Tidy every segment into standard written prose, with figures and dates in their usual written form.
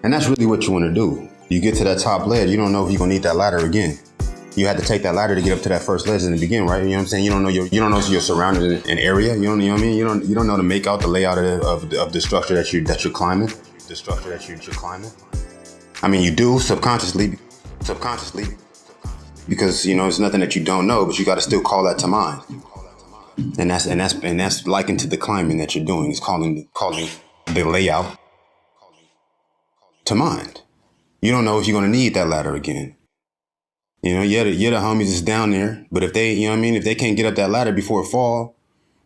And that's really what you want to do. You get to that top ledge, you don't know if you're gonna need that ladder again. You had to take that ladder to get up to that first ledge in the beginning, right? You know what I'm saying? You don't know your surroundings and area. You know what I mean? You don't know to make out the layout of the structure that you're climbing. The structure that you're climbing. I mean, you do subconsciously, because it's nothing that you don't know, but you got to still call that to mind. And that's likened to the climbing that you're doing. It's calling the layout to mind. You don't know if you're gonna need that ladder again. You're the homies that's down there, but if they, if they can't get up that ladder before it fall,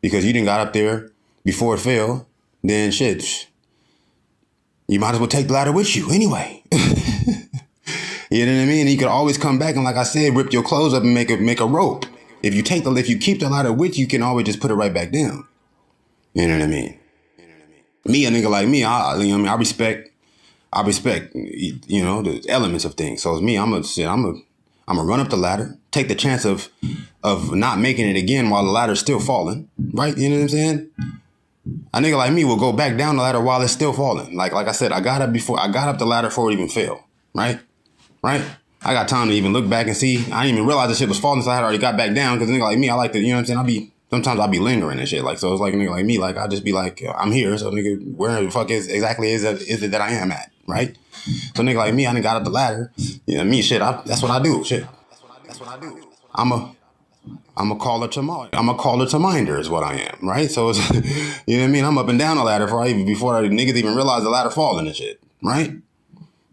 because you didn't got up there before it fell, then shit, you might as well take the ladder with you anyway. You know what I mean? And you could always come back and, like I said, rip your clothes up and make a rope. If you keep the ladder with you, you can always just put it right back down. You know what I mean? Me, a nigga like me, I respect, the elements of things. So it's me, I'm gonna run up the ladder, take the chance of not making it again while the ladder's still falling, right? You know what I'm saying? A nigga like me will go back down the ladder while it's still falling. Like I said, I got up the ladder before it even fell, right? Right? I got time to even look back and see. I didn't even realize the shit was falling, so I had already got back down. Because a nigga like me, I like to, you know what I'm saying? Sometimes I'll be lingering and shit. Like, so it's like a nigga like me, like I'll just be like, I'm here. So nigga, where the fuck is it that I am at, right? So nigga like me, I done got up the ladder. Me, shit, that's what I do. Shit. That's what I do. I'm a caller to mind. I'm a caller to minder is what I am, right? So it's, you know what I mean? I'm up and down the ladder before niggas even realize the ladder falling and shit, right?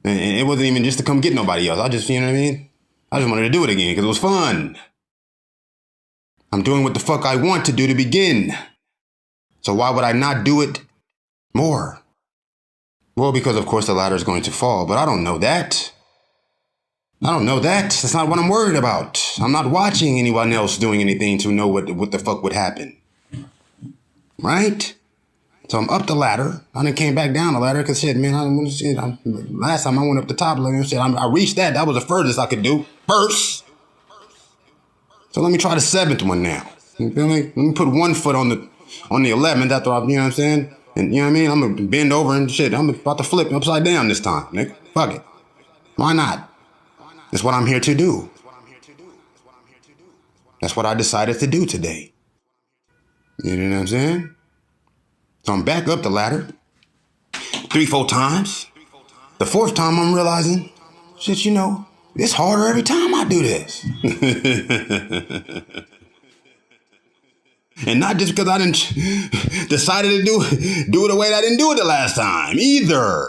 And it wasn't even just to come get nobody else. I just, you know what I mean? I just wanted to do it again because it was fun. I'm doing what the fuck I want to do to begin. So why would I not do it more? Well, because of course the ladder is going to fall, but I don't know that. That's not what I'm worried about. I'm not watching anyone else doing anything to know what the fuck would happen. Right? So I'm up the ladder. I done came back down the ladder because shit, man, last time I went up the top ladder, shit, I reached that. That was the furthest I could do. First. So let me try the 7th one now. You feel me? Let me put one foot on the 11th after I, you know what I'm saying? And you know what I mean? I'm gonna bend over and shit. I'm about to flip upside down this time, nigga. Fuck it. Why not? That's what I'm here to do. That's what I decided to do today. You know what I'm saying? So I'm back up the ladder 3-4 times. The 4th time I'm realizing, shit, it's harder every time I do this. And not just because I didn't decided to do it the way that I didn't do it the last time either.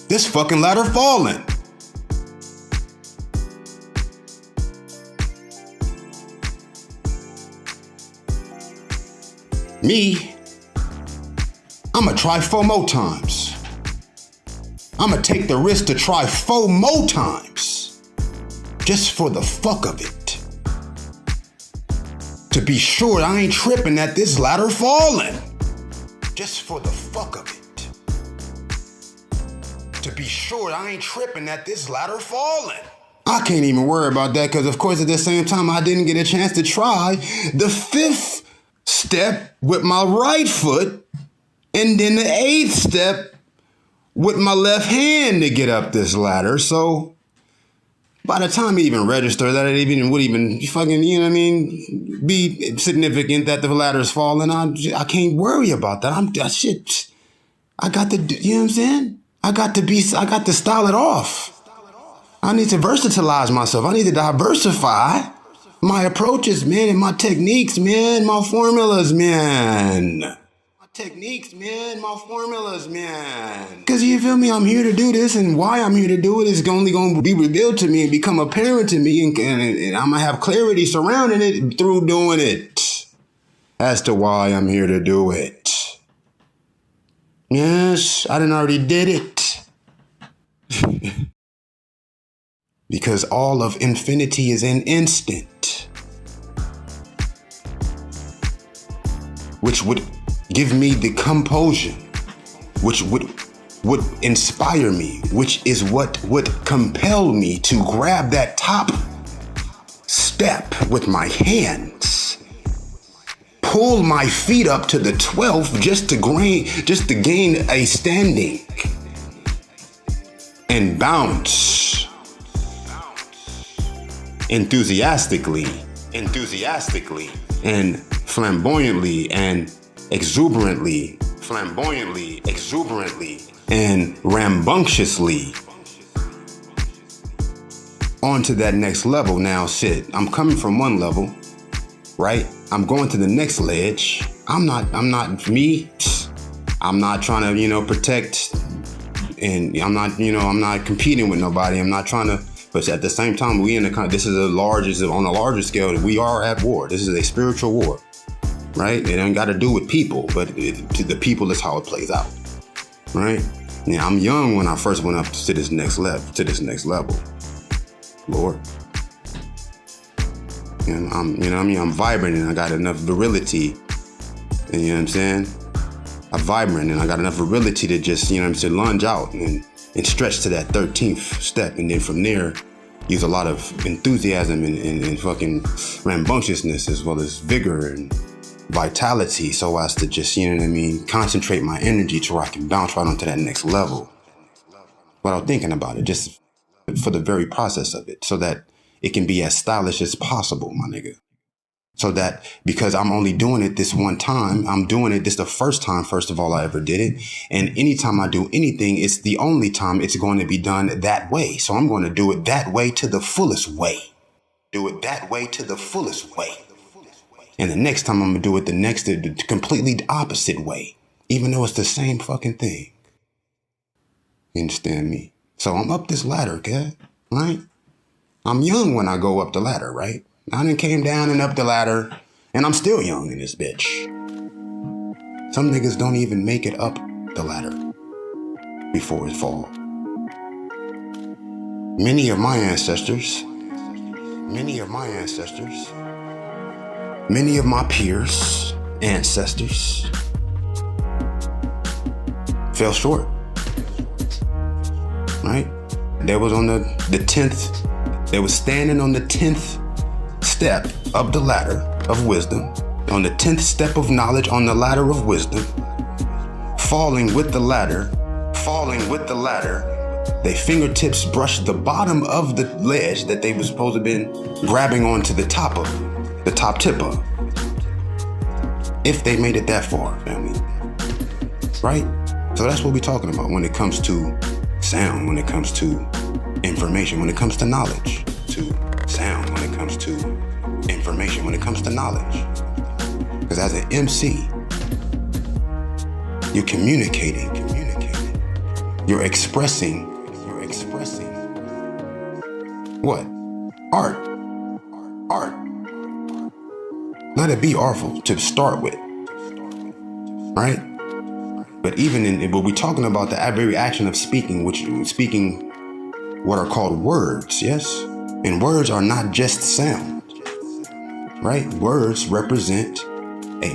This fucking ladder falling. Me, I'ma try 4 more times. I'ma take the risk to try 4 more times. Just for the fuck of it. To be sure I ain't tripping at this ladder falling. Just for the fuck of it. To be sure I ain't tripping at this ladder falling. I can't even worry about that because of course at the same time I didn't get a chance to try the 5th step with my right foot and then the 8th step with my left hand to get up this ladder. So by the time I even register that it would even fucking, you know what I mean, be significant that the ladder's falling, I can't worry about that. I got to, you know what I'm saying? I got to style it off. I need to versatilize myself. I need to diversify my approaches, man, and my techniques, man, my formulas, man. Because you feel me, I'm here to do this, and why I'm here to do it is only going to be revealed to me and become apparent to me, and I'm going to have clarity surrounding it through doing it as to why I'm here to do it. Yes, I done already did it. Because all of infinity is an instant, which would give me the composure, which would inspire me, which is what would compel me to grab that top step with my hands, pull my feet up to the 12th just to gain a standing. and bounce enthusiastically and flamboyantly and exuberantly and rambunctiously onto that next level. Now shit, I'm coming from one level, right? I'm going to the next ledge. I'm not me. I'm not trying to, protect, and I'm not competing with nobody. I'm not trying to, but at the same time, this is on a larger scale, we are at war. This is a spiritual war, right? It ain't got to do with people, but to the people is how it plays out, right? Yeah, I'm young when I first went up to this next level, Lord. And I'm vibrant and I got enough virility, and you know what I'm saying? I'm vibrant and I got enough virility to just, lunge out and stretch to that 13th step. And then from there, use a lot of enthusiasm and fucking rambunctiousness, as well as vigor and vitality, so as to just, concentrate my energy to where I can bounce right onto that next level without thinking about it, just for the very process of it, so that it can be as stylish as possible, my nigga. So that, because I'm only doing it this one time, I'm doing it this the first time, first of all, I ever did it. And anytime I do anything, it's the only time it's going to be done that way. So I'm going to do it that way to the fullest way. And the next time I'm going to do it the completely opposite way, even though it's the same fucking thing. You understand me? So I'm up this ladder, okay? Right? I'm young when I go up the ladder, right? I done came down and up the ladder, and I'm still young in this bitch. Some niggas don't even make it up the ladder before it fall. Many of my ancestors, many of my peers, ancestors, fell short, right? They was on the 10th, they was standing on the 10th step of the ladder of wisdom, on the 10th step of knowledge on the ladder of wisdom, falling with the ladder, their fingertips brushed the bottom of the ledge that they were supposed to have been grabbing onto the top tip of. If they made it that far, family. Right? So that's what we're talking about when it comes to sound, when it comes to information, when it comes to knowledge, to sound, when it comes to information, when it comes to knowledge. Because as an MC, you're communicating, you're expressing what? Art. Let it be artful to start with, right? But even but we're talking about the very action of speaking, what are called words, yes? And words are not just sound, right? Words represent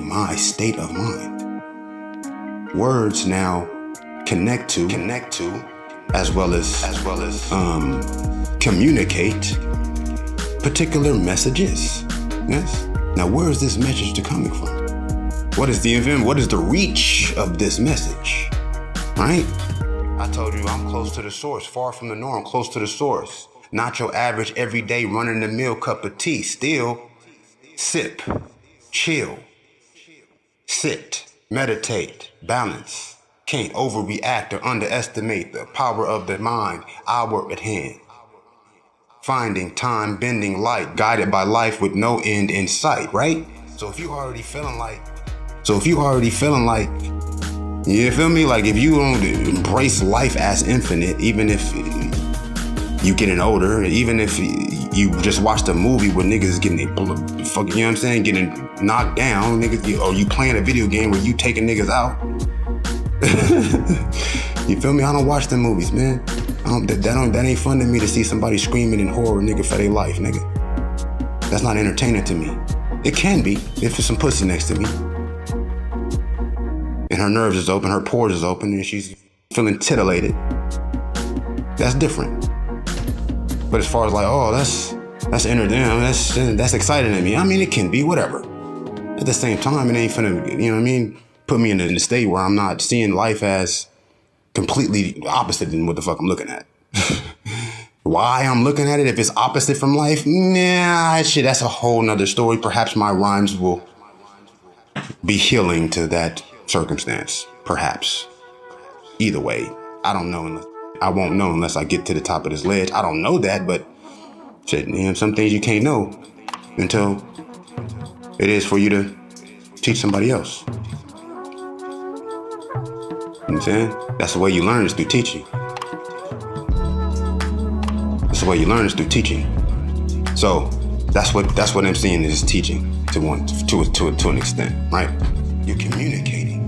my state of mind. Words now connect to, as well as communicate particular messages. Yes. Now, where is this message coming from? What is the reach of this message? Right? I told you I'm close to the source, far from the norm, close to the source. Not your average everyday run-of-the-mill cup of tea. Still, sip, chill, sit, meditate, balance. Can't overreact or underestimate the power of the mind, hour at hand. Finding time-bending light, guided by life with no end in sight, right? So if you already feeling like, you feel me? Like if you don't embrace life as infinite, even if you getting older, even if you just watched a movie where niggas getting getting knocked down, niggas, or you playing a video game where you taking niggas out. You feel me? I don't watch the movies, man. That ain't fun to me to see somebody screaming in horror, nigga, for their life, nigga. That's not entertaining to me. It can be if there's some pussy next to me, and her nerves is open, her pores is open, and she's feeling titillated. That's different. But as far as like, oh, that's entertaining, that's exciting to me. I mean, it can be whatever. At the same time, it ain't finna, you know what I mean? Put me in a state where I'm not seeing life as completely opposite than what the fuck I'm looking at. Why I'm looking at it, if it's opposite from life, nah, shit, that's a whole nother story. Perhaps my rhymes will be healing to that circumstance. Perhaps. Either way, I don't know. I won't know unless I get to the top of this ledge. I don't know that, but shit, man, some things you can't know until it is for you to teach somebody else. You know what I'm saying? That's the way you learn, is through teaching. That's the way you learn, is through teaching. So that's what I'm seeing, is teaching to an extent, right? You're communicating.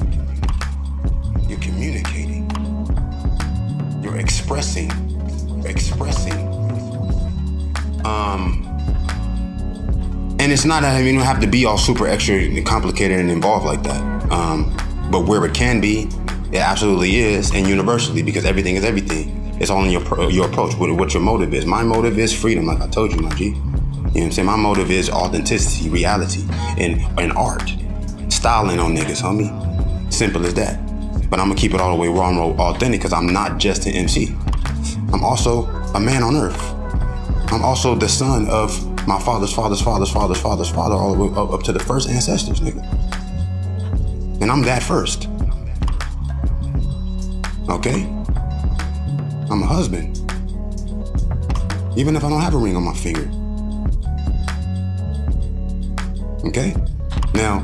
You're communicating. You're expressing. And it's not that you don't have to be all super extra complicated and involved like that. But where it can be, it absolutely is, and universally, because everything is everything. It's all in your approach, what your motive is. My motive is freedom, like I told you, my G. You know what I'm saying? My motive is authenticity, reality, and art. Styling on niggas, homie. Simple as that. But I'm gonna keep it all the way raw and authentic, because I'm not just an MC. I'm also a man on earth. I'm also the son of my father's father, all the way up to the first ancestors, nigga. And I'm that first. Okay? I'm a husband. Even if I don't have a ring on my finger. Okay? Now,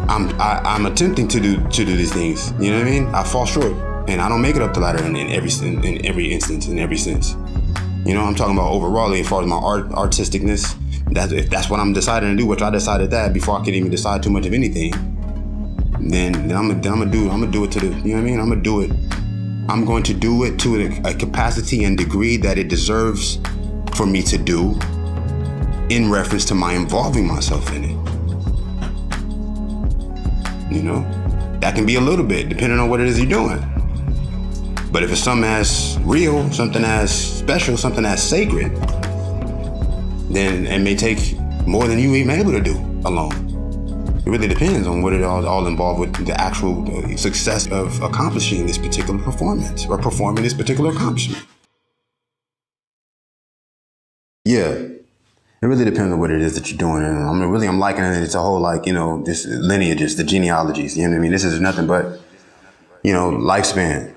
I'm attempting to do these things. You know what I mean? I fall short, and I don't make it up the ladder in every instance, in every sense. You know, I'm talking about overall, as far as my artisticness. If that's what I'm deciding to do, which I decided that before I could even decide too much of anything, then I'm gonna do it to the, you know what I mean? I'm going to do it to a capacity and degree that it deserves for me to do, in reference to my involving myself in it. You know, that can be a little bit, depending on what it is you're doing. But if it's something as real, something as special, something as sacred, then it may take more than you even able to do alone. It really depends on what it all involved with the actual success of accomplishing this particular performance or performing this particular accomplishment. Yeah, it really depends on what it is that you're doing. And I'm likening it to whole, like, you know, this lineages, the genealogies, you know what I mean? This is nothing but, you know, lifespan,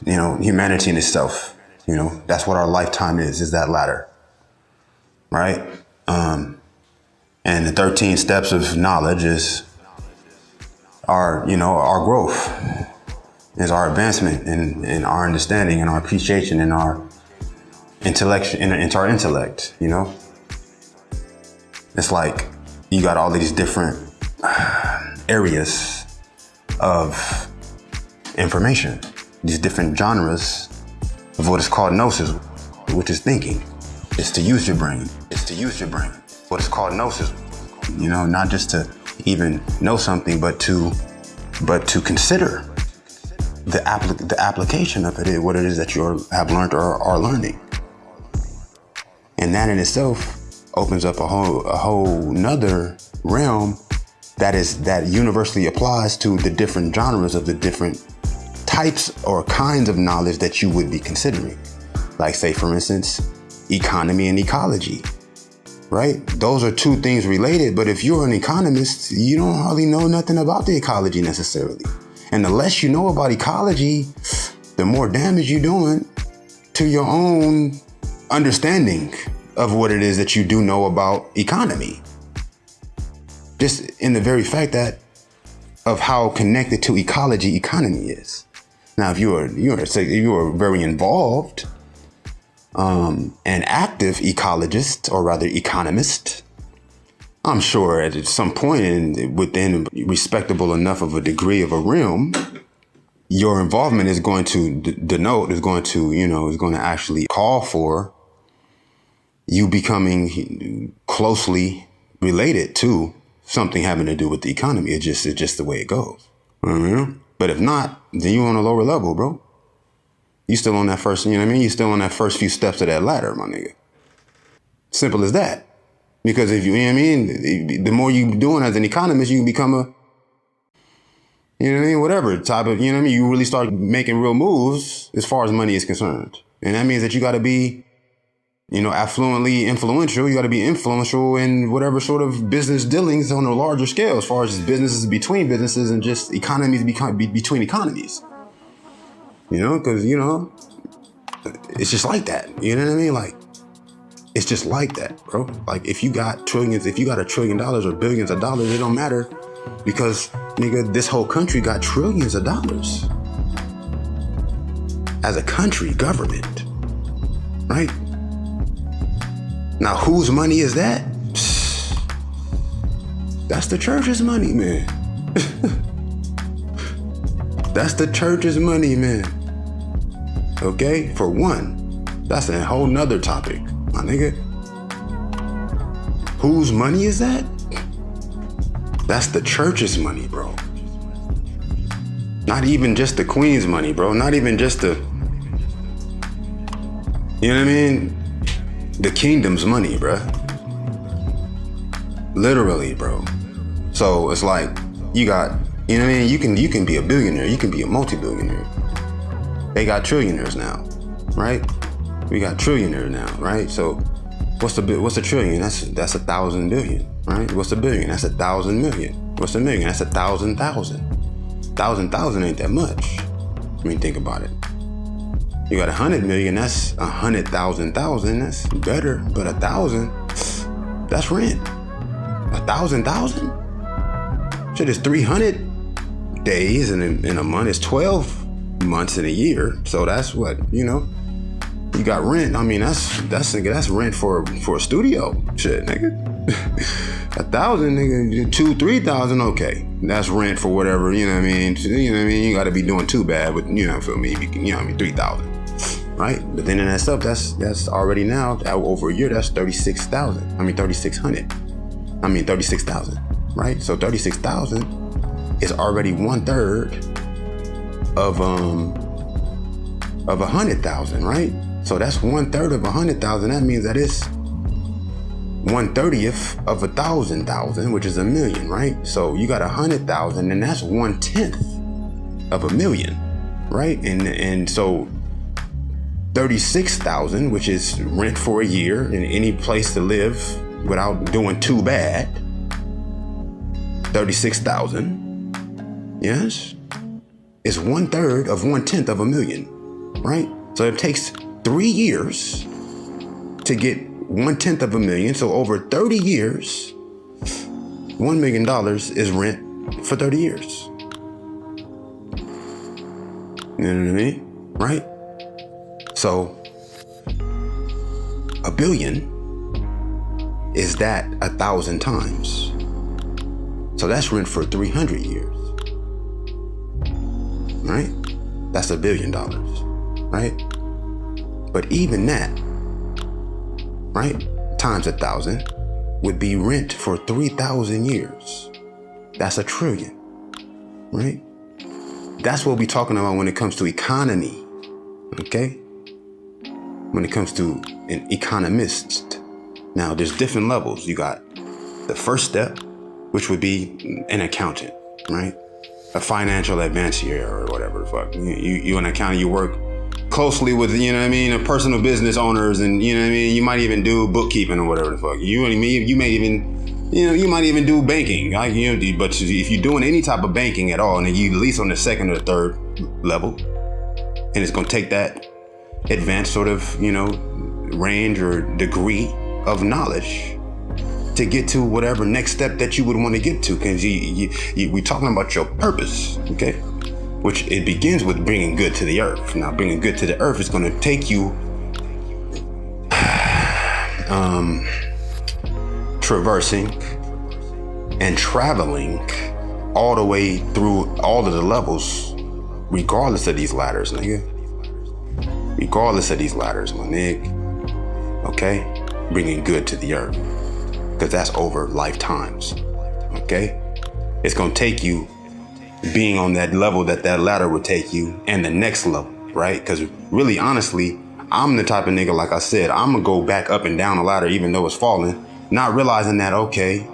you know, humanity in itself. You know, that's what our lifetime is that ladder. Right? And the 13 steps of knowledge is our growth, is our advancement in our understanding and our appreciation and our intellect, into our intellect, you know? It's like you got all these different areas of information, these different genres of what is called gnosis, which is thinking. It's to use your brain. What is called gnosis. You know, not just to even know something, but to consider the application of it, what it is that you have learned or are learning. And that in itself opens up a whole nother realm that universally applies to the different genres of the different types or kinds of knowledge that you would be considering. Like, say, for instance, economy and ecology, right? Those are two things related, but if you're an economist, you don't hardly know nothing about the ecology necessarily. And the less you know about ecology, the more damage you're doing to your own understanding of what it is that you do know about economy. Just in the very fact that of how connected to ecology economy is. Now, if you are very involved, an active ecologist, or rather economist, I'm sure at some point within respectable enough of a degree of a realm, your involvement is going to is going to actually call for you becoming closely related to something having to do with the economy. It's just the way it goes. Mm-hmm. But if not, then you're on a lower level, bro. You still on that first, you know what I mean? You still on that first few steps of that ladder, my nigga. Simple as that. Because if you know what I mean, the more you doing as an economist, you can become a, you know what I mean, whatever type of, you know what I mean? You really start making real moves as far as money is concerned. And that means that you got to be, affluently influential. You got to be influential in whatever sort of business dealings on a larger scale, as far as businesses between businesses and just economies between economies. Because, it's just like that. You know what I mean? Like, it's just like that, bro. Like, if you got $1 trillion or billions of dollars, it don't matter, because, nigga, this whole country got trillions of dollars. As a country, government, right? Now, whose money is that? That's the church's money, man. That's the church's money, man. Okay? For one, that's a whole nother topic, my nigga. Whose money is that? That's the church's money, bro. Not even just the Queen's money, bro. Not even just the, you know what I mean? The kingdom's money, bro. Literally, bro. So it's like, you got, you know what I mean? You can be a billionaire. You can be a multi-billionaire. They got trillionaires now, right? We got trillionaires now, right? So what's a trillion? That's 1,000 billion, right? What's a billion? That's 1,000 million. What's a million? That's 1,000 thousand. 1,000 ain't that much. I mean, think about it. You got 100 million, that's 100,000 thousand. That's better, but 1,000, that's rent. 1,000 shit is 300 days in a month. It's 12 months in a year. So that's what, you got rent. I mean, that's rent for a studio. Shit, nigga. 1,000, nigga, 2,000-3,000, okay. That's rent for whatever, you know what I mean? You gotta be doing too bad, but feel me? 3,000. Right? But then in that stuff, that's already now, over a year, that's 36,000. 36,000, right? So 36,000 is already 1/3 of 100,000, right? So that's 1/3 of 100,000. That means that it's 1/30th of 1,000,000, which is a million, right? So you got 100,000, and that's 1/10 of a million, right? And so 36,000, which is rent for a year in any place to live without doing too bad. 36,000, yes, is 1/3 of 1/10 of a million, right? So it takes 3 years to get 1/10 of a million. So over 30 years, $1 million is rent for 30 years. You know what I mean? Right? So a billion is that 1,000 times. So that's rent for 300 years. Right? That's $1 billion. Right? But even that, right, times 1,000 would be rent for 3,000 years. That's $1 trillion, right? That's what we're talking about when it comes to economy, okay? When it comes to an economist. Now, there's different levels. You got the first step, which would be an accountant, right? A financial advancier or whatever the fuck. You an accountant, you work closely with, a personal business owners, and you might even do bookkeeping or whatever the fuck. You may even do banking, like, but if you're doing any type of banking at all, and you at least on the second or third level, and it's gonna take that advanced sort of, range or degree of knowledge to get to whatever next step that you would want to get to, because we're talking about your purpose, okay? Which it begins with bringing good to the earth. Now, bringing good to the earth is going to take you traversing and traveling all the way through all of the levels, regardless of these ladders, nigga. Regardless of these ladders, my nigga. Okay? Bringing good to the earth. Because that's over lifetimes. Okay? It's going to take you being on that level that ladder would take you, and the next level, right? Because really, honestly, I'm the type of nigga, like I said, I'm gonna go back up and down the ladder even though it's falling, not realizing that, okay,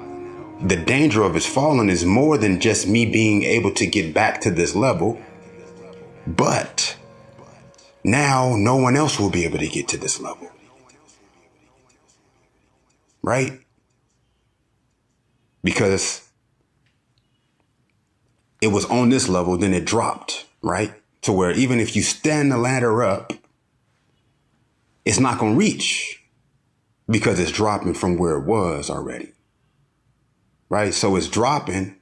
the danger of it's falling is more than just me being able to get back to this level, but now no one else will be able to get to this level. Right? Because it was on this level, then it dropped, right? To where even if you stand the ladder up, it's not going to reach because it's dropping from where it was already. Right? So it's dropping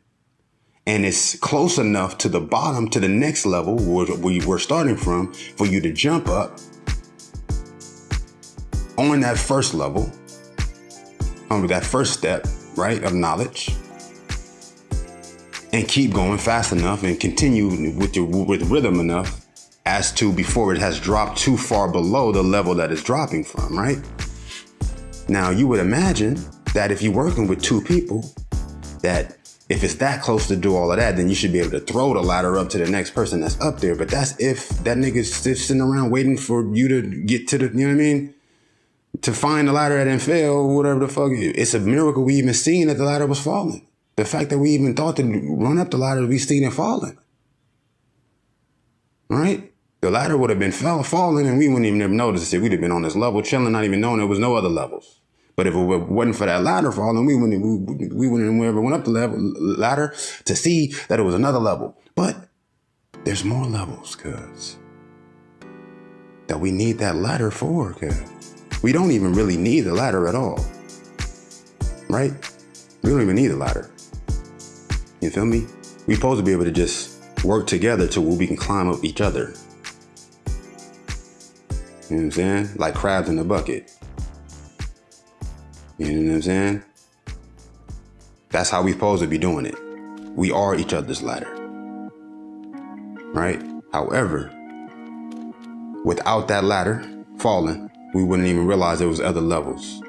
and it's close enough to the bottom, to the next level where we were starting from, for you to jump up on that first level, on that first step, right, of knowledge, and keep going fast enough and continue with rhythm enough as to before it has dropped too far below the level that it's dropping from, right? Now, you would imagine that if you're working with two people, that if it's that close to do all of that, then you should be able to throw the ladder up to the next person that's up there. But that's if that nigga's sitting around waiting for you to get to the, you know what I mean? To find the ladder that didn't fail, whatever the fuck. It's a miracle we even seen that the ladder was falling. The fact that we even thought to run up the ladder, we seen it falling. All right? The ladder would have been falling and we wouldn't even have noticed it. We'd have been on this level chilling, not even knowing there was no other levels. But if it wasn't for that ladder falling, we wouldn't ever went up the ladder to see that it was another level. But there's more levels, cuz, that we need that ladder for, cuz. We don't even really need the ladder at all. Right? We don't even need a ladder. You feel me? We're supposed to be able to just work together to where we can climb up each other. You know what I'm saying? Like crabs in a bucket. You know what I'm saying? That's how we're supposed to be doing it. We are each other's ladder. Right? However, without that ladder falling, we wouldn't even realize there was other levels.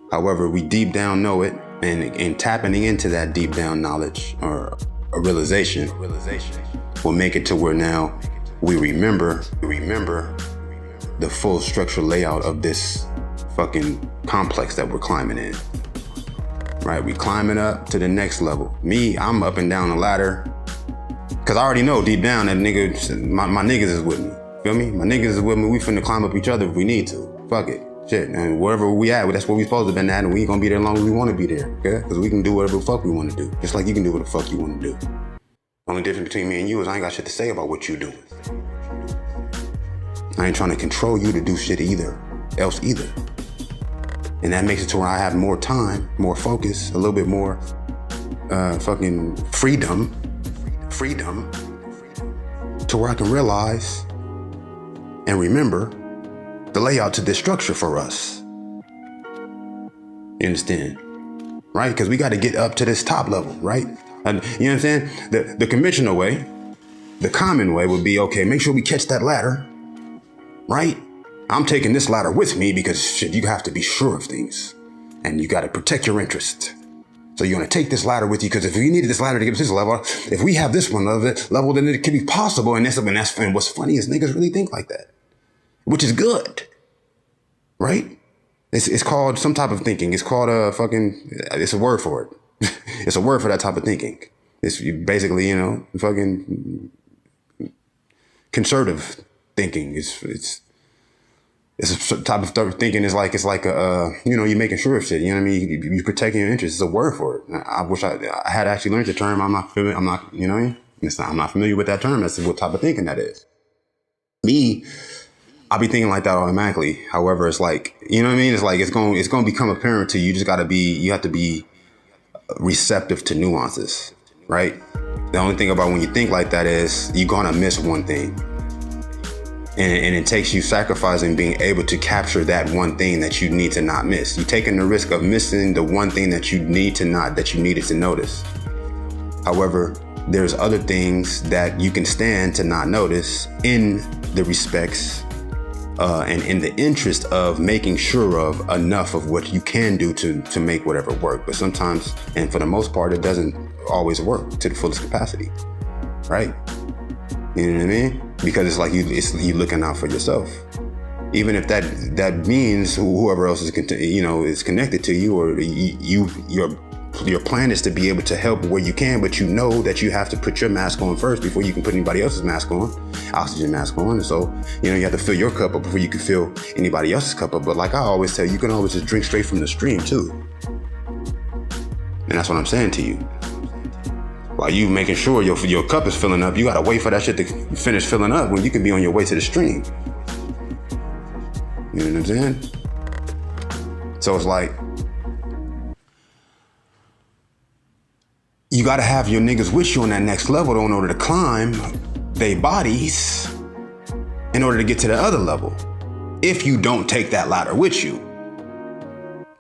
However, we deep down know it, and tapping into that deep down knowledge or a realization will make it to where now we remember the full structural layout of this fucking complex that we're climbing in. Right? We climbing up to the next level. Me, I'm up and down the ladder because I already know deep down that nigga, my niggas is with me. Feel me? My niggas is with me. We finna climb up each other if we need to. Fuck it. Shit. And wherever we at, that's where we supposed to been at, and we ain't gonna be there as long as we wanna be there. Okay? Because we can do whatever the fuck we wanna do. Just like you can do what the fuck you wanna do. Only difference between me and you is I ain't got shit to say about what you doing. I ain't trying to control you to do shit either. And that makes it to where I have more time, more focus, a little bit more fucking freedom to where I can realize and remember the layout to this structure for us. You understand? Right? Because we got to get up to this top level, right? And you know what I'm saying? The conventional way, the common way would be, okay, make sure we catch that ladder, right? I'm taking this ladder with me because shit, you have to be sure of things and you got to protect your interest. So you're going to take this ladder with you because if you needed this ladder to get to this level, if we have this one level, then it could be possible. And what's funny is niggas really think like that, which is good, right? It's called some type of thinking. It's called it's a word for it. It's a word for that type of thinking. It's basically, you know, fucking conservative thinking. It's a type of thinking. It's like you know, you're making sure of shit. You know what I mean? You're protecting your interests. It's a word for it. I wish I had actually learned the term. I'm not, you know what I mean? I'm not familiar with that term. That's what type of thinking that is. Me, I'll be thinking like that automatically. However, it's like, you know what I mean? It's like, it's going to become apparent to you. You have to be receptive to nuances, right? The only thing about when you think like that is you're going to miss one thing. And it takes you sacrificing being able to capture that one thing that you need to not miss. You're taking the risk of missing the one thing that you needed to notice. However, there's other things that you can stand to not notice in the respects and in the interest of making sure of enough of what you can do to make whatever work. But sometimes, and for the most part, it doesn't always work to the fullest capacity, right? You know what I mean? Because it's like you looking out for yourself, even if that means whoever else is connected to you, or you're your plan is to be able to help where you can, but you know that you have to put your mask on first before you can put anybody else's mask on, oxygen mask on. And so, you have to fill your cup up before you can fill anybody else's cup up. But like I always tell you, you can always just drink straight from the stream too. And that's what I'm saying to you. While you making sure your cup is filling up, you gotta wait for that shit to finish filling up when you could be on your way to the stream. You know what I'm saying? So it's like, you gotta have your niggas with you on that next level in order to climb their bodies in order to get to the other level. If you don't take that ladder with you,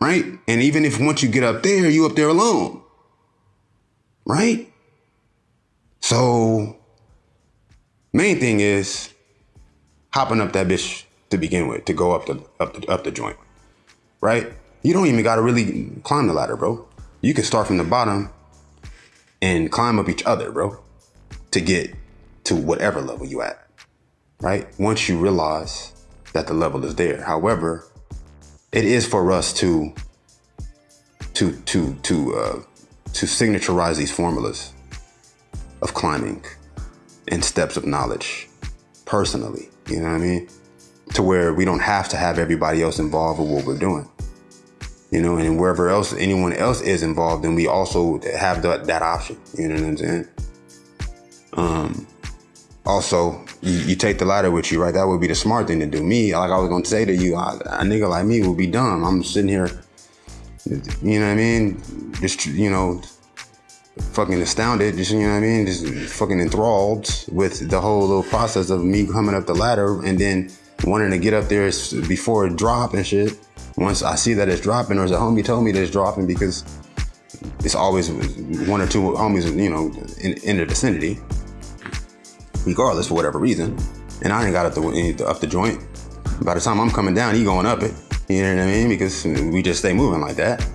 right? And even if once you get up there, you up there alone, right? So, main thing is hopping up that bitch to begin with, to go up the joint, right? You don't even gotta really climb the ladder, bro. You can start from the bottom and climb up each other, bro, to get to whatever level you at, right? Once you realize that the level is there. However, it is for us to signaturize these formulas of climbing and steps of knowledge personally, you know what I mean? To where we don't have to have everybody else involved with what we're doing, and wherever else anyone else is involved, then we also have that option, you know what I'm saying? Also, you take the ladder with you, right? That would be the smart thing to do. Me, like I was gonna say to you, a nigga like me would be dumb. I'm sitting here, you know what I mean? Just, fucking astounded, just, you know what I mean? Just fucking enthralled with the whole little process of me coming up the ladder and then wanting to get up there before it drop and shit. Once I see that it's dropping, or as a homie told me that it's dropping, because it's always one or two homies, in the vicinity, regardless for whatever reason. And I ain't got up the joint. By the time I'm coming down, he going up it. You know what I mean? Because we just stay moving like that.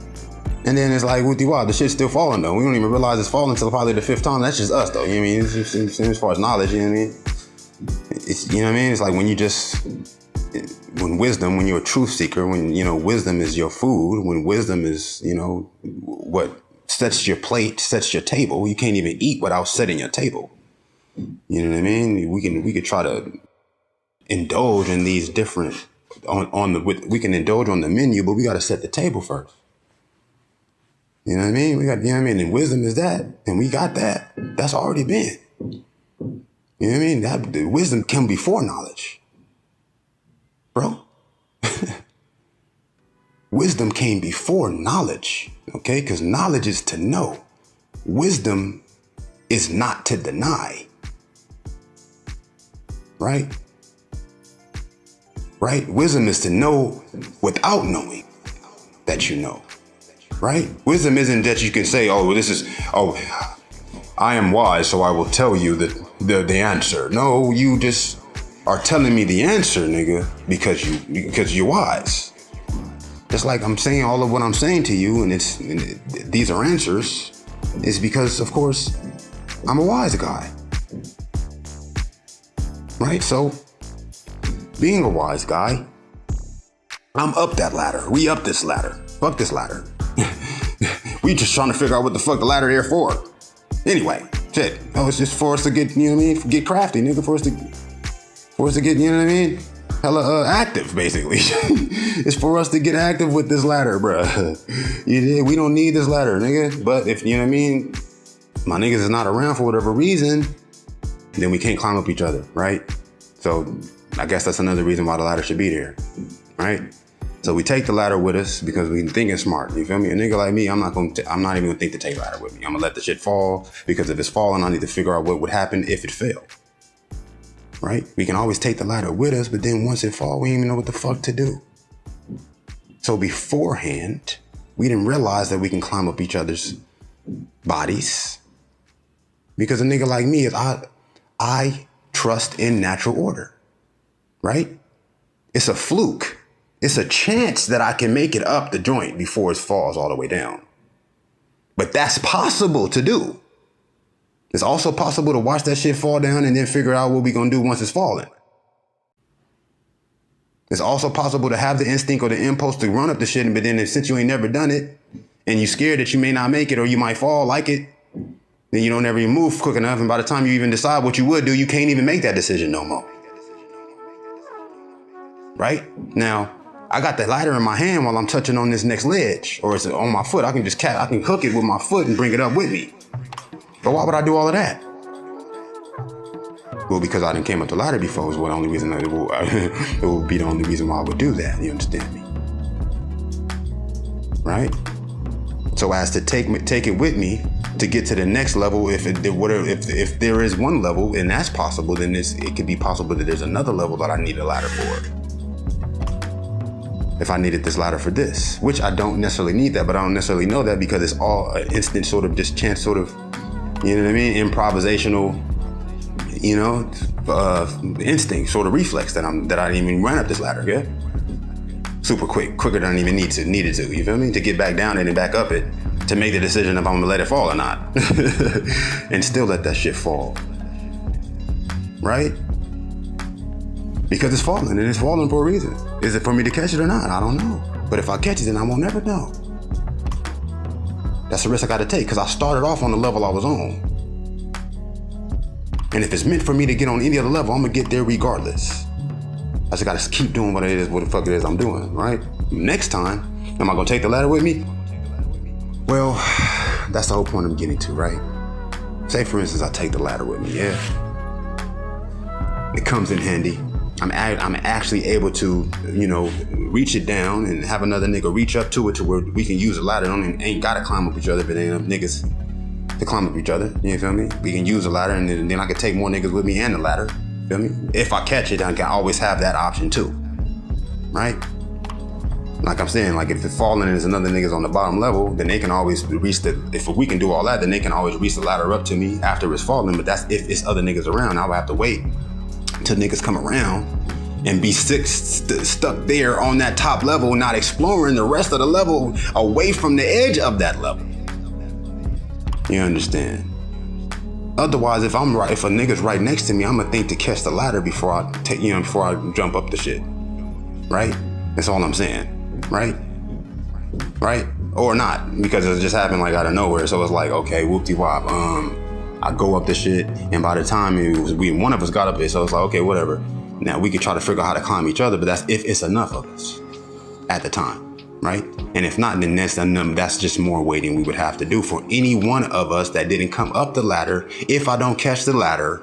And then it's like, wow, the shit's still falling though. We don't even realize it's falling until probably the fifth time. That's just us though. You know what I mean? It's just, as far as knowledge, you know what I mean? It's, you know what I mean? It's like when you're a truth seeker, when, wisdom is your food, when wisdom is, what sets your plate, sets your table, you can't even eat without setting your table. You know what I mean? We could try to indulge in these different, we can indulge on the menu, but we got to set the table first. You know what I mean? We got, and wisdom is that. And we got that. That's already been. You know what I mean? The wisdom came before knowledge. Bro. Wisdom came before knowledge. Okay? Because knowledge is to know. Wisdom is not to deny. Right? Right? Wisdom is to know without knowing that you know. Right? Wisdom isn't that you can say, I am wise, so I will tell you the answer. No, you just are telling me the answer, nigga, because you're wise. Just like I'm saying all of what I'm saying to you, and these are answers, is because, of course, I'm a wise guy. Right? So, being a wise guy, I'm up that ladder. We up this ladder. Fuck this ladder. We just trying to figure out what the fuck the ladder there for. Anyway, shit. Oh, it's just for us to get, you know what I mean? Get crafty, nigga. For us to get, you know what I mean? Hella active, basically. It's for us to get active with this ladder, bruh. We don't need this ladder, nigga. But if, you know what I mean, my niggas is not around for whatever reason, then we can't climb up each other, right? So I guess that's another reason why the ladder should be there, right? So we take the ladder with us because we think it's smart. You feel me? A nigga like me, I'm not even gonna think to take the ladder with me. I'm gonna let the shit fall, because if it's falling, I need to figure out what would happen if it fell. Right? We can always take the ladder with us, but then once it falls, we don't even know what the fuck to do. So beforehand, we didn't realize that we can climb up each other's bodies, because a nigga like me is I trust in natural order. Right? It's a fluke. It's a chance that I can make it up the joint before it falls all the way down. But that's possible to do. It's also possible to watch that shit fall down and then figure out what we're going to do once it's falling. It's also possible to have the instinct or the impulse to run up the shit, but then since you ain't never done it, and you're scared that you may not make it or you might fall like it, then you don't ever even move quick enough. And by the time you even decide what you would do, you can't even make that decision no more. Right? Now, I got the ladder in my hand while I'm touching on this next ledge, or it's on my foot. I can hook it with my foot and bring it up with me. But why would I do all of that? Well, because I didn't came up the ladder before is the only reason it would be the only reason why I would do that. You understand me? Right? So as to take it with me to get to the next level, if there is one level and that's possible, then it could be possible that there's another level that I need a ladder for. If I needed this ladder for this, which I don't necessarily need that, but I don't necessarily know that because it's all an instant sort of just chance sort of, you know what I mean? Improvisational, you know, instinct, sort of reflex that I didn't even run up this ladder, yeah? Super quicker than I even needed to, you feel me? To get back down it and back up it, to make the decision if I'm gonna let it fall or not. And still let that shit fall, right? Because it's falling, and it's falling for a reason. Is it for me to catch it or not? I don't know. But if I catch it, then I won't never know. That's the risk I gotta take, because I started off on the level I was on. And if it's meant for me to get on any other level, I'm gonna get there regardless. I just gotta keep doing what the fuck it is I'm doing, right? Next time, am I gonna take the ladder with me? Well, that's the whole point I'm getting to, right? Say for instance, I take the ladder with me, yeah. It comes in handy. I'm actually able to, you know, reach it down and have another nigga reach up to it to where we can use a ladder. Ain't gotta climb up each other, but ain't enough niggas to climb up each other. You feel me? We can use a ladder, and then I can take more niggas with me and the ladder. Feel me? If I catch it, I can always have that option too, right? Like I'm saying, like if it's falling and there's another niggas on the bottom level, then they can always reach if we can do all that, then they can always reach the ladder up to me after it's falling. But that's if it's other niggas around. I would have to wait till niggas come around and be stuck there on that top level, not exploring the rest of the level away from the edge of that level. You understand? Otherwise, if a nigga's right next to me, I'm gonna think to catch the ladder before I jump up the shit. Right? That's all I'm saying. Right? Right? Or not, because it just happened like out of nowhere. So it's like, okay, whoop-de-wop. I go up the shit, and by the time one of us got up there, so it's like, okay, whatever. Now we could try to figure out how to climb each other, but that's if it's enough of us at the time, right? And if not, then that's just more waiting we would have to do for any one of us that didn't come up the ladder, if I don't catch the ladder,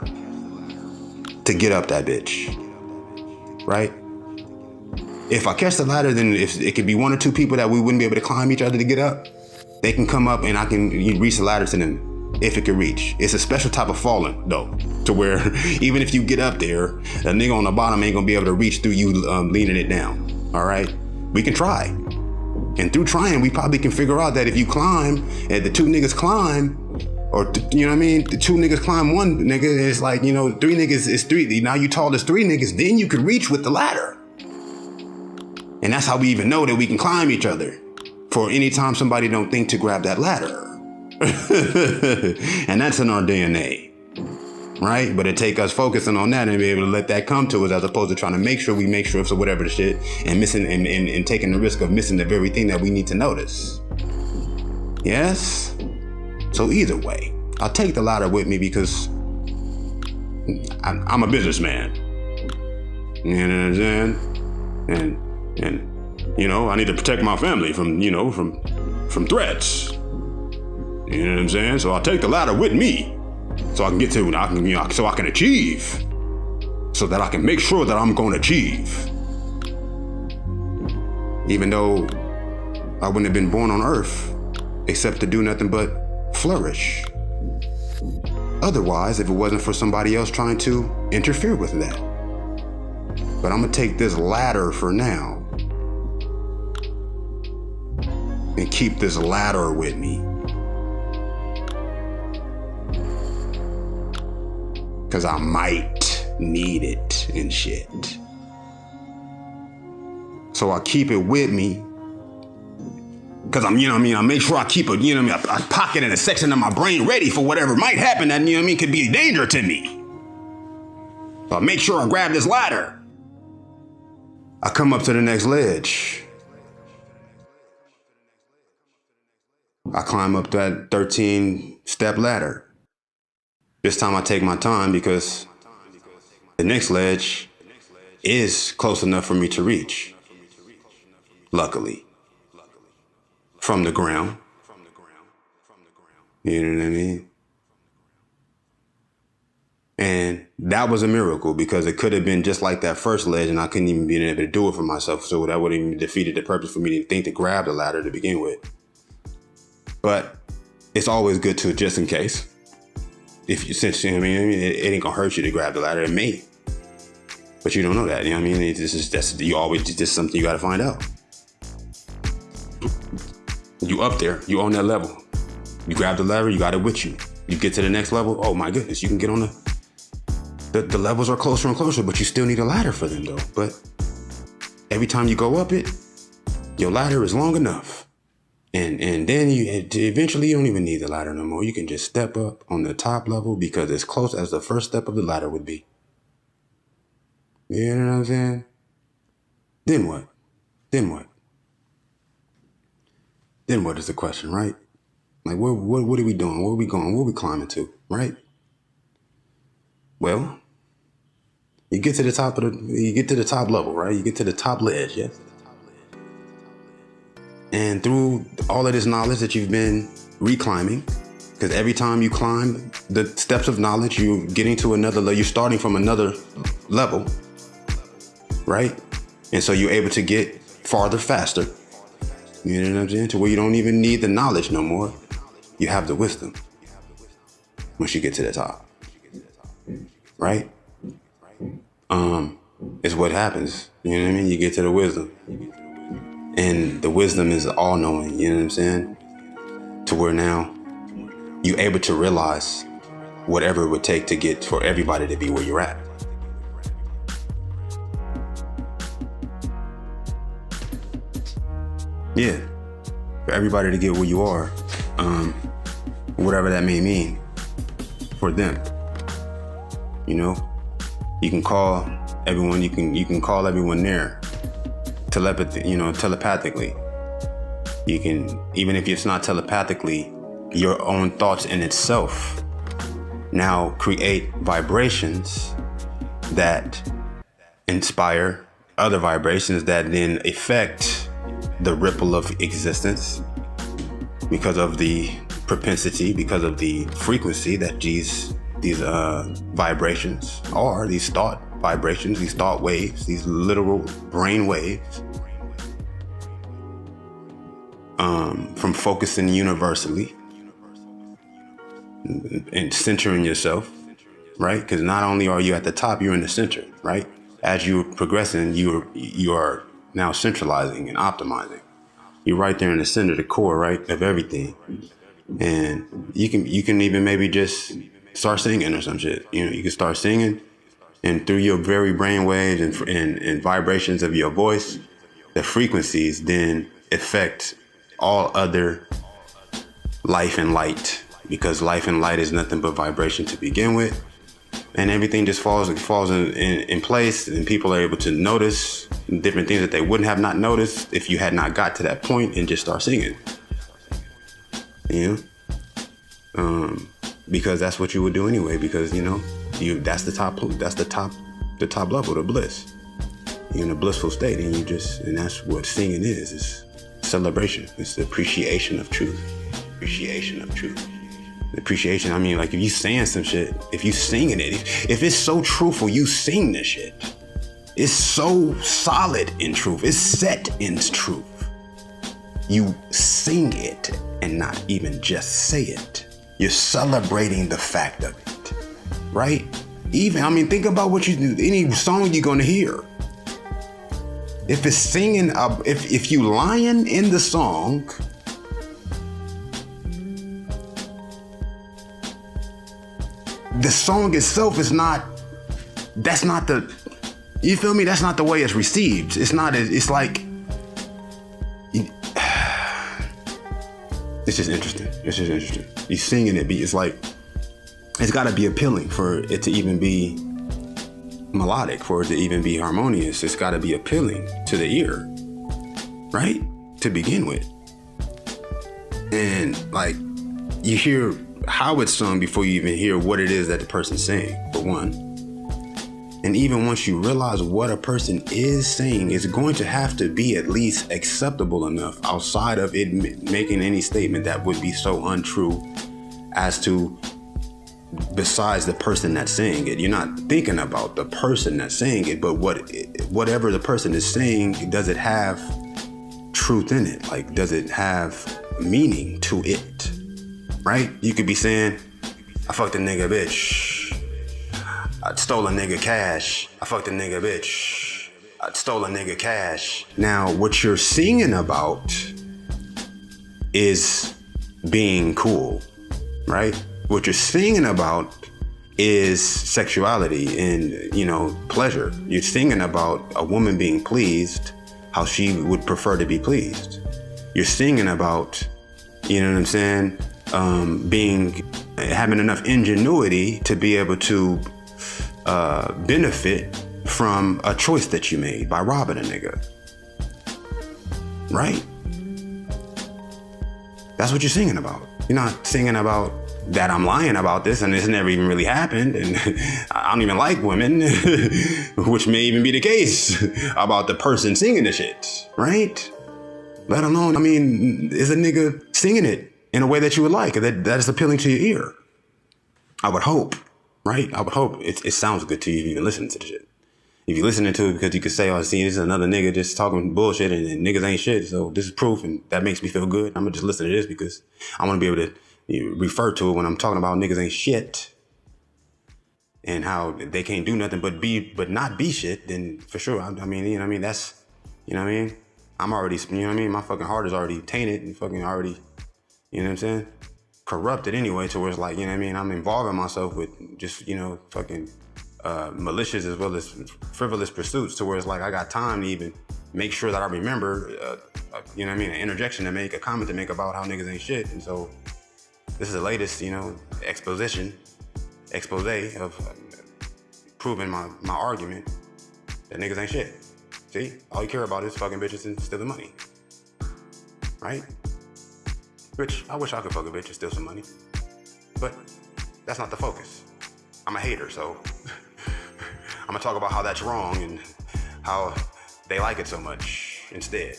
to get up that bitch, right? If I catch the ladder, then if it could be one or two people that we wouldn't be able to climb each other to get up, they can come up and I can reach the ladder to them. If it can reach. It's a special type of falling, though, to where even if you get up there, the nigga on the bottom ain't gonna be able to reach through you leaning it down, all right? We can try. And through trying, we probably can figure out that if you climb, and the two niggas climb, or, you know what I mean? The two niggas climb one nigga, it's like, you know, three niggas is three. Now you tall as three niggas, then you can reach with the ladder. And that's how we even know that we can climb each other. For any time somebody don't think to grab that ladder. And that's in our DNA, right? But it take us focusing on that and be able to let that come to us, as opposed to trying to make sure so whatever the shit, and missing and taking the risk of missing the very thing that we need to notice. Yes? So either way, I'll take the ladder with me because I'm a businessman. You know what I'm saying? And you know, I need to protect my family from threats. You know what I'm saying? So I'll take the ladder with me, so I can get to, so I can achieve, so that I can make sure that I'm going to achieve. Even though I wouldn't have been born on Earth, except to do nothing but flourish. Otherwise, if it wasn't for somebody else trying to interfere with that. But I'm gonna take this ladder for now, and keep this ladder with me. Cause I might need it and shit. So I keep it with me. Cause I make sure I keep it, a pocket and a section of my brain ready for whatever might happen that, could be a danger to me. So I make sure I grab this ladder. I come up to the next ledge. I climb up that 13-step ladder. This time I take my time because the next ledge is close enough for me to reach. Luckily. From the ground. You know what I mean? And that was a miracle because it could have been just like that first ledge and I couldn't even be able to do it for myself. So that would have even defeated the purpose for me to think to grab the ladder to begin with. But it's always good to, just in case. Since you know what I mean, it ain't gonna hurt you to grab the ladder. It may. But you don't know that. You know what I mean? That's something you gotta find out. You up there, you on that level. You grab the lever, you got it with you. You get to the next level, oh my goodness, you can get on the levels are closer and closer, but you still need a ladder for them though. But every time you go up it, your ladder is long enough. And then eventually you don't even need the ladder no more. You can just step up on the top level because it's close as the first step of the ladder would be. You know what I'm saying? Then what? Then what is the question, right? Like, what are we doing? Where are we going? Where are we climbing to, right? Well, you get to the top level, right? You get to the top ledge, yes? And through all of this knowledge that you've been reclimbing, because every time you climb the steps of knowledge, you're getting to another level. You're starting from another level, right? And so you're able to get farther faster. You know what I'm saying? To where you don't even need the knowledge no more. You have the wisdom once you get to the top, right? It's what happens. You know what I mean? You get to the wisdom. And the wisdom is all knowing, you know what I'm saying? To where now you're able to realize whatever it would take to get for everybody to be where you're at. Yeah, for everybody to get where you are, whatever that may mean for them. You know, you can call everyone, you can call everyone there. Telepathically. You can, even if it's not telepathically, your own thoughts in itself now create vibrations that inspire other vibrations that then affect the ripple of existence because of the propensity, because of the frequency that these vibrations are, these thought vibrations, these thought waves, these literal brain waves, from focusing universally and centering yourself, right? Because not only are you at the top, you're in the center, right? As you're progressing, you are now centralizing and optimizing. You're right there in the center, the core, right, of everything. And you can even maybe just start singing or some shit. You know, you can start singing, and through your very brain waves and vibrations of your voice, the frequencies then affect all other life and light, because life and light is nothing but vibration to begin with. And everything just falls in place, and people are able to notice different things that they wouldn't have not noticed if you had not got to that point and just start singing. You know? Because that's what you would do anyway, because that's the top level, the bliss. You're in a blissful state, and that's what singing is celebration. It's the appreciation of truth. Appreciation, I mean, like, if you saying some shit, if you singing it, if it's so truthful, you sing this shit. It's so solid in truth. It's set in truth. You sing it and not even just say it. You're celebrating the fact of it, right? Even, I mean, think about what you do. Any song you're gonna hear. If it's singing, if you lying in the song, the song itself is not, that's not the, you feel me? That's not the way it's received. It's not, it's like, it's just interesting. You singing it, it's like, it's gotta be appealing for it to even be melodic, for it to even be harmonious. It's gotta be appealing to the ear, right? To begin with. And like, you hear how it's sung before you even hear what it is that the person's saying, for one. And even once you realize what a person is saying, it's going to have to be at least acceptable enough outside of it making any statement that would be so untrue as to, besides the person that's saying it. You're not thinking about the person that's saying it, but whatever the person is saying, does it have truth in it? Like, does it have meaning to it? Right? You could be saying, I fucked a nigga bitch. I stole a nigga cash. I fucked a nigga bitch. I stole a nigga cash. Now, what you're singing about is being cool, right? What you're singing about is sexuality and, pleasure. You're singing about a woman being pleased, how she would prefer to be pleased. You're singing about, having enough ingenuity to be able to benefit from a choice that you made by robbing a nigga. Right? That's what you're singing about. You're not singing about that I'm lying about this and this never even really happened and I don't even like women, which may even be the case about the person singing the shit, right? Let alone, is a nigga singing it in a way that you would like, that is appealing to your ear. I would hope, right? I would hope it sounds good to you if you even listen to the shit. If you're listening to it because you could say, oh, see, this is another nigga just talking bullshit and niggas ain't shit, so this is proof and that makes me feel good. I'm gonna just listen to this because I want to be able to refer to it when I'm talking about niggas ain't shit and how they can't do nothing but not be shit, then for sure. That's, I'm already, my fucking heart is already tainted and fucking already, corrupted anyway, to where it's like, I'm involving myself with just, fucking malicious as well as frivolous pursuits, to where it's like I got time to even make sure that I remember, an interjection to make, a comment to make about how niggas ain't shit. And so this is the latest, expose of proving my argument that niggas ain't shit. See, all you care about is fucking bitches and stealing money, right? Which I wish I could fuck a bitch and steal some money, but that's not the focus. I'm a hater, so I'm gonna talk about how that's wrong and how they like it so much instead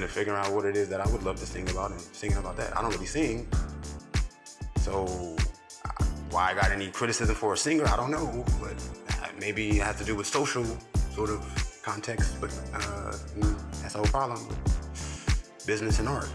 of figuring out what it is that I would love to sing about and singing about that. I don't really sing, so why I got any criticism for a singer, I don't know, but maybe it has to do with social sort of context, but that's the whole problem with business and art.